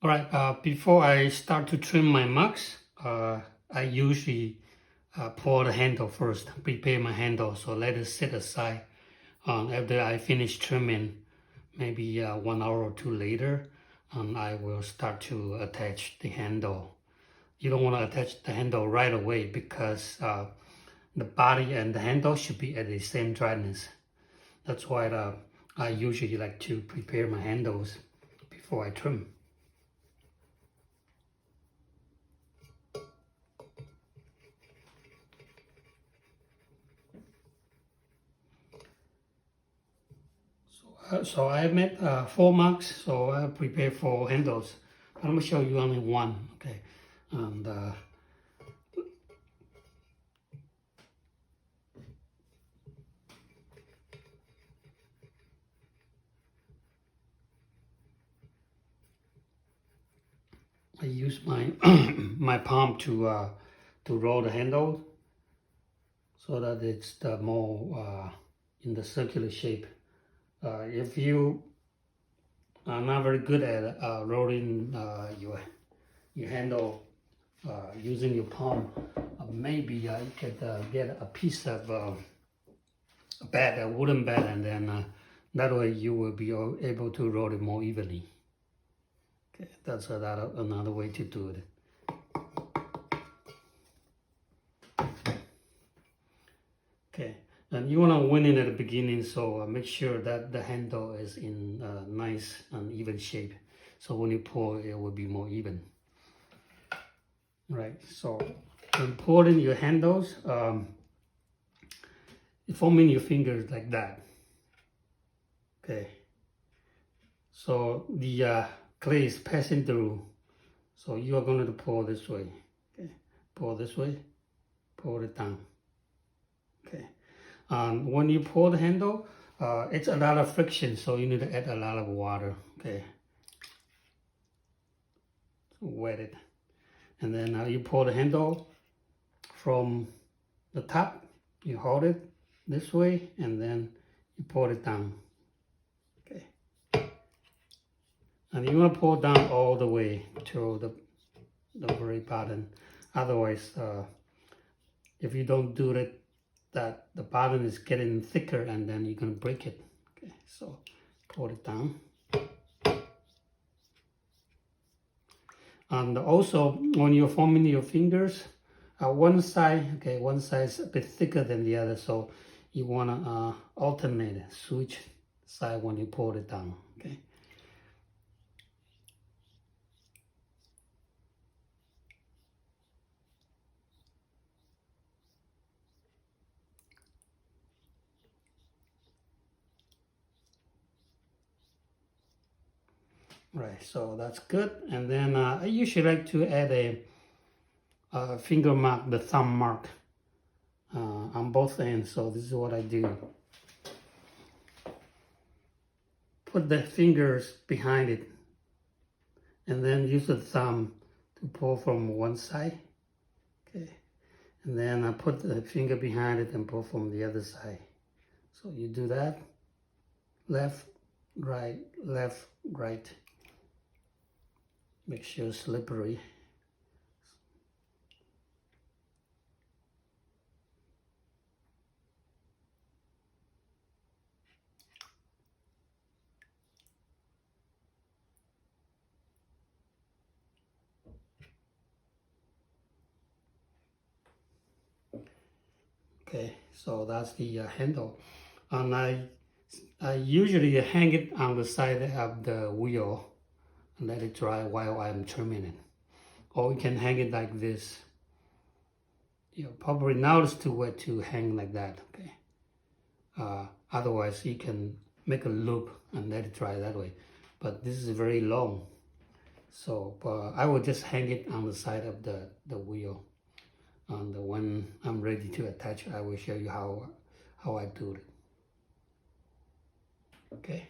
All right, before I start to trim my mugs, I usually pour the handle first, prepare my handle, so let it sit aside. After I finish trimming, maybe 1 hour or 2 later, I will start to attach the handle. You don't want to attach the handle right away because the body and the handle should be at the same dryness. That's why I usually like to prepare my handles before I trim. So I made 4 mugs, so I prepare 4 handles. I'm going to show you only one, okay? And I use my my palm to roll the handle so that it's the more in the circular shape. If you are not very good at rolling your handle using your palm, maybe you could get a piece of a wooden bed, and then that way you will be able to roll it more evenly. Okay, that's another way to do it. Okay, and you want to win it at the beginning, so make sure that the handle is in nice and even shape. So when you pour, it will be more even. Right, so when pouring your handles, forming your fingers like that. Okay, so the clay is passing through, so you are going to pour this way. Okay, pour this way, pour it down. Okay, when you pour the handle, it's a lot of friction, so you need to add a lot of water. Okay, wet it, and then you pour the handle from the top. You hold it this way, and then you pour it down. Okay, and you want to pour down all the way to the very bottom. Otherwise, if you don't do it, that the bottom is getting thicker, and then you're gonna break it. Okay, so pour it down. And also, when you're forming your fingers, one side is a bit thicker than the other, so you wanna alternate, switch side when you pour it down. Okay. Right, so that's good. And then I usually like to add a finger mark, the thumb mark, on both ends. So this is what I do. Put the fingers behind it, and then use the thumb to pull from one side. Okay, and then I put the finger behind it and pull from the other side. So you do that, left, right, left, right. Make sure it's slippery. Okay, so that's the handle, and I usually hang it on the side of the wheel and let it dry while I'm trimming it. Or you can hang it like this. You know, probably now it's too wet to hang like that. Okay. Otherwise, you can make a loop and let it dry that way. But this is very long, so I will just hang it on the side of the wheel. And when I'm ready to attach, I will show you how I do it. Okay.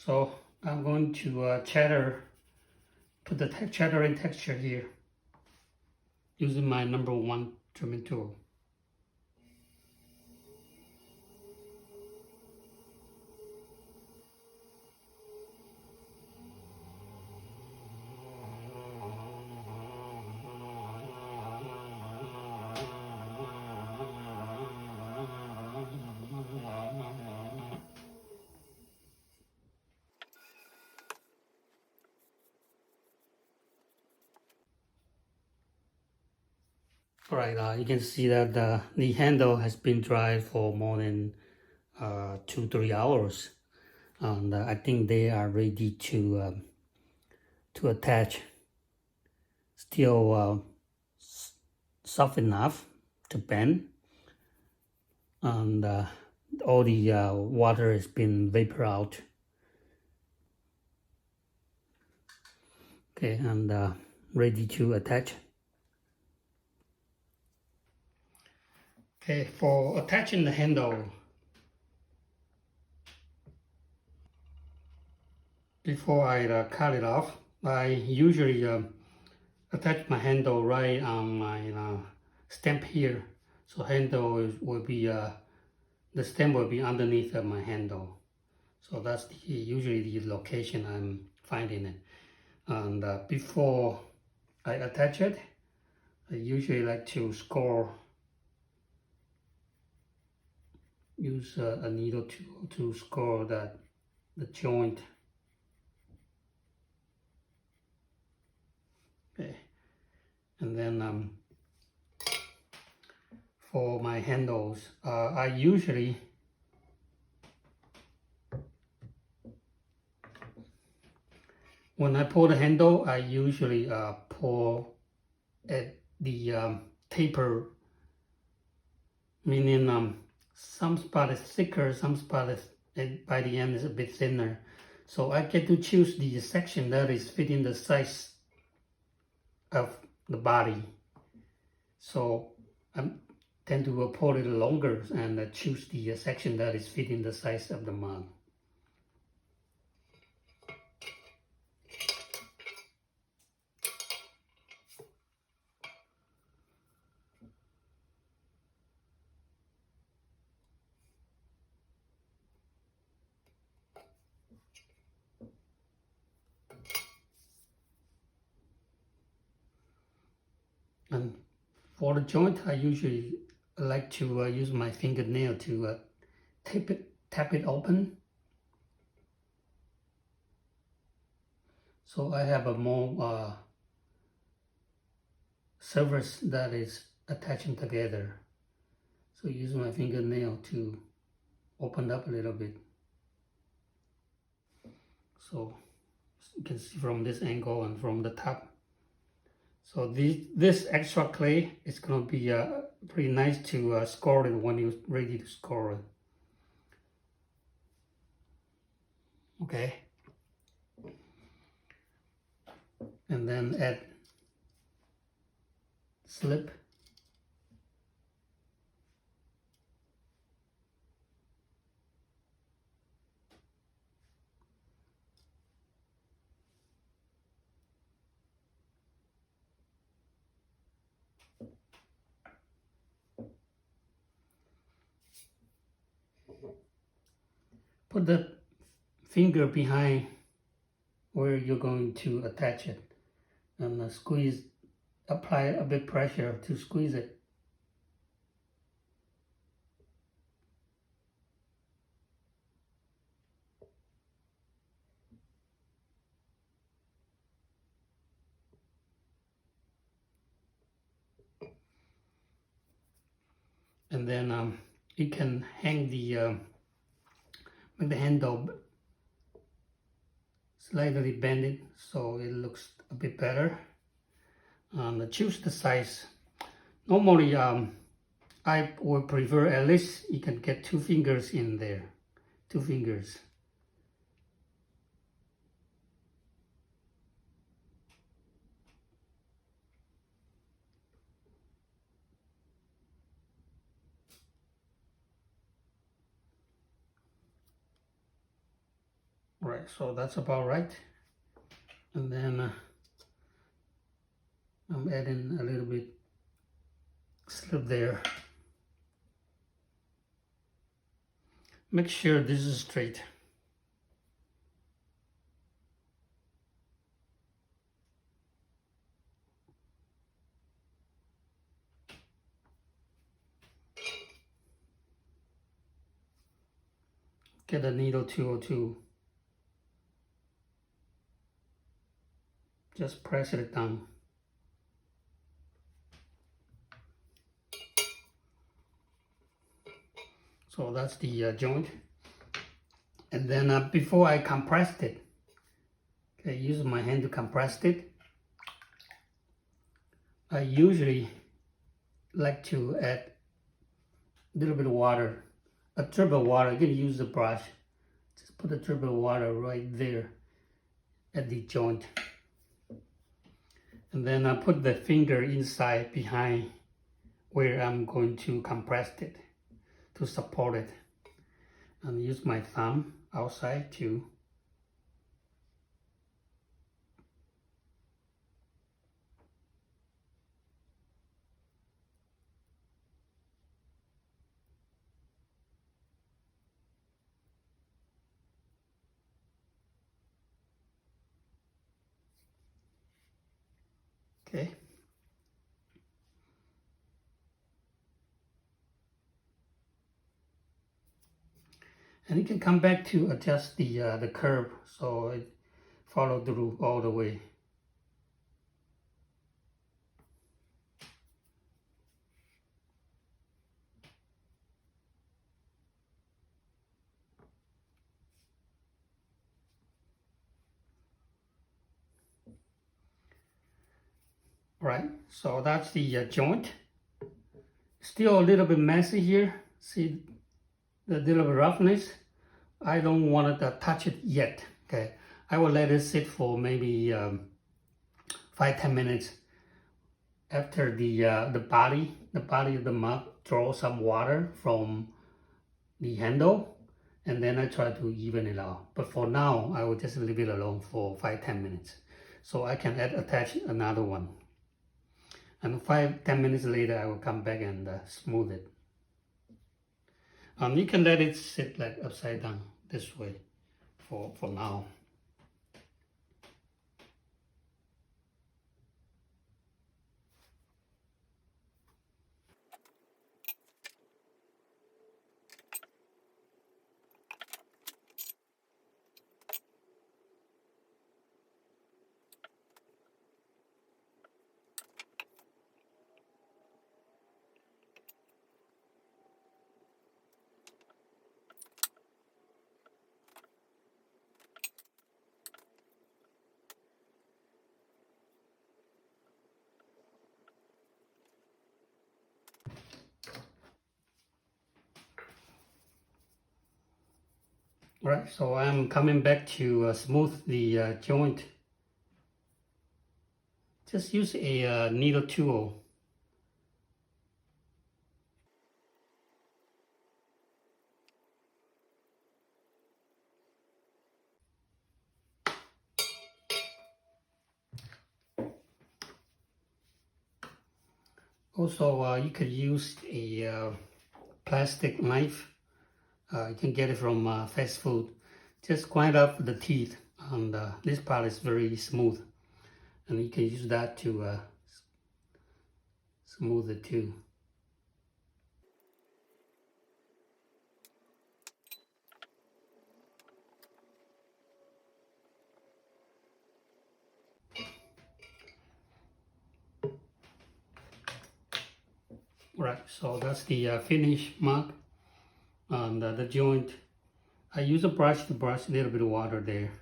So I'm going to put the chattering texture here using my #1 trimming tool. Alright, you can see that the handle has been dried for more than 2-3 hours, and I think they are ready to attach. Still soft enough to bend, and all the water has been vapor out. Okay, and ready to attach. Okay, for attaching the handle, before I cut it off, I usually attach my handle right on my stamp here. So handle will be, the stamp will be underneath my handle. So that's usually the location I'm finding it. And before I attach it, I usually like to score. Use a needle to score the joint. Okay, and then for my handles, I usually when I pull the handle, I usually pull at the taper, meaning some spot is thicker, some spot is by the end is a bit thinner. So I get to choose the section that is fitting the size of the body. So I tend to pull it longer and choose the section that is fitting the size of the mug. And for the joint, I usually like to use my fingernail to tap it open. So I have a more surface that is attaching together. So use my fingernail to open up a little bit. So you can see from this angle and from the top. So this extra clay is going to be pretty nice to score it when you're ready to score it. Okay. And then add slip. Put the finger behind where you're going to attach it and squeeze, apply a bit pressure to squeeze it. And then you can hang make the handle slightly bend it so it looks a bit better. And choose the size. Normally, I would prefer at least you can get 2 fingers in there, 2 fingers. Alright, so that's about right. And then I'm adding a little bit slip there. Make sure this is straight. Get a needle 202. Just press it down. So that's the joint. And then before I compressed it, okay, use my hand to compress it. I usually like to add a little bit of water, a drip of water. You can use the brush. Just put a drip of water right there at the joint. And then I put the finger inside behind where I'm going to compress it to support it. And use my thumb outside too. Okay. And you can come back to adjust the curve so it follow through all the way. Right, so that's the joint. Still a little bit messy here. See the little roughness. I don't want to touch it yet. Okay, I will let it sit for maybe 5-10 minutes. After the body of the mug draw some water from the handle, and then I try to even it out. But for now, I will just leave it alone for 5-10 minutes, so I can attach another one. And 5-10 minutes later, I will come back and smooth it. You can let it sit like upside down this way for now. Right, so I'm coming back to smooth the joint. Just use a needle tool. Also, you could use a plastic knife. You can get it from fast food. Just grind up the teeth, and this part is very smooth, and you can use that to smooth it too. Right, so that's the finished mug and the joint. I use a brush to brush a little bit of water there.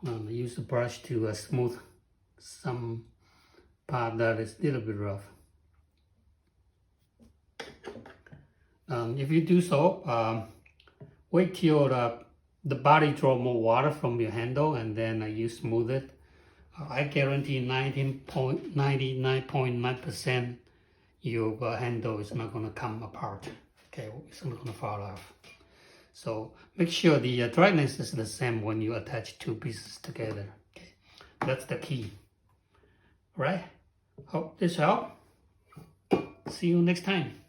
I use the brush to smooth some part that is a little bit rough. If you do so, wait till the body draw more water from your handle, and then you smooth it. I guarantee 99.9% your handle is not going to come apart. Okay, it's not going to fall off. So make sure the dryness is the same when you attach two pieces together. Okay, that's the key. All right, hope this helped. See you next time.